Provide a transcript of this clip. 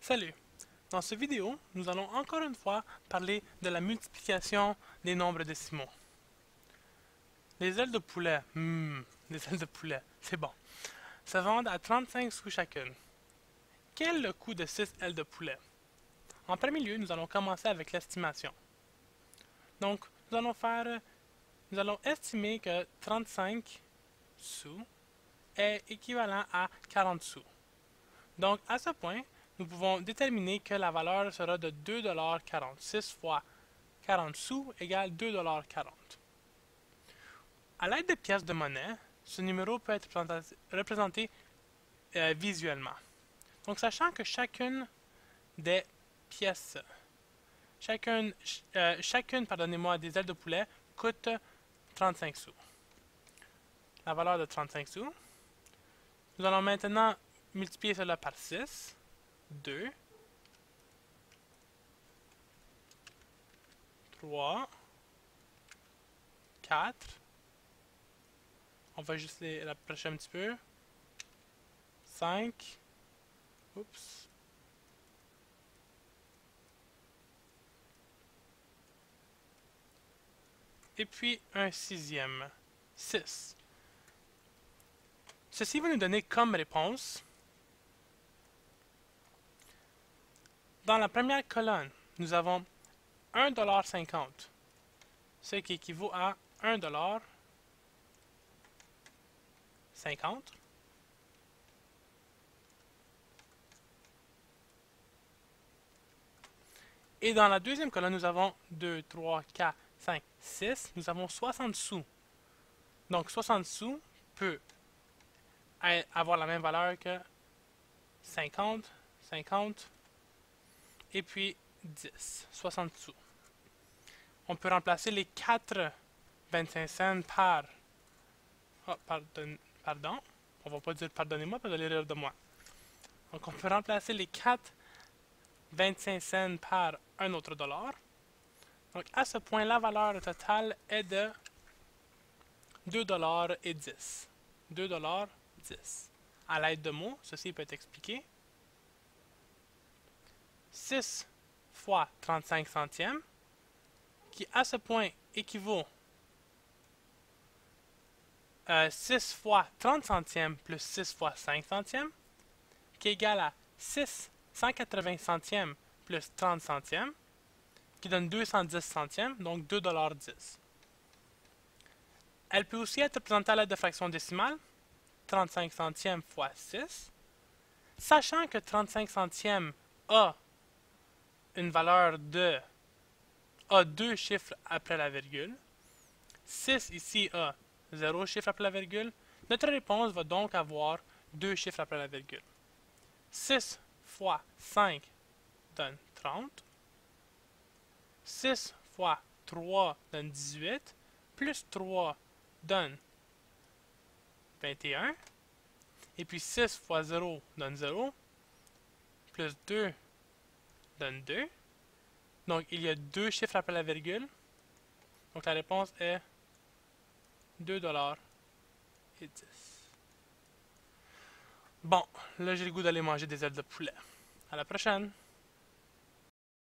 Salut! Dans cette vidéo, nous allons encore une fois parler de la multiplication des nombres décimaux. Les ailes de poulet, les ailes de poulet, c'est bon, se vendent à 35 sous chacune. Quel est le coût de 6 ailes de poulet? En premier lieu, nous allons commencer avec l'estimation. Donc, nous allons estimer que 35 sous est équivalent à 40 sous. Donc, à ce point, nous pouvons déterminer que la valeur sera de 2,40 $. 6 fois 40 sous égale 2,40 $. À l'aide de pièces de monnaie, ce numéro peut être représenté visuellement. Donc, sachant que chacune des pièces, chacune des ailes de poulet coûte 35 sous. La valeur de 35 sous, nous allons maintenant multiplier cela par 6, 2, 3, 4, on va juste les rapprocher un petit peu, 5, oups, et puis un sixième, 6. Ceci va nous donner comme réponse, dans la première colonne, nous avons 1,50 $, ce qui équivaut à 1,50 $. Et dans la deuxième colonne, nous avons 2, 3, 4, 5, 6. Nous avons 60 sous. Donc 60 sous peut avoir la même valeur que 50, 50, et puis 10, 60 sous. On peut remplacer les 4 25 cents par... Oh, pardon. On va pas dire pardonnez-moi, parce que vous allez rire de moi. Donc on peut remplacer les 4 25 cents par un autre dollar. Donc à ce point, la valeur totale est de 2,10 $. 2,10 $. À l'aide de mots, ceci peut être expliqué. 6 fois 35 centièmes, qui à ce point équivaut à 6 fois 30 centièmes plus 6 fois 5 centièmes, qui est égal à 180 centièmes plus 30 centièmes, qui donne 210 centièmes, donc 2,10 $. Elle peut aussi être représentée à l'aide de fractions décimales, 35 centièmes fois 6. Sachant que 35 centièmes a une valeur a deux chiffres après la virgule, 6 ici a 0 chiffre après la virgule, notre réponse va donc avoir 2 chiffres après la virgule. 6 fois 5 donne 30. 6 fois 3 donne 18. Plus 3 donne 21. Et puis 6 fois 0 donne 0. Plus 2 donne 2. Donc il y a 2 chiffres après la virgule. Donc la réponse est 2,10 $. Bon, là j'ai le goût d'aller manger des ailes de poulet. À la prochaine!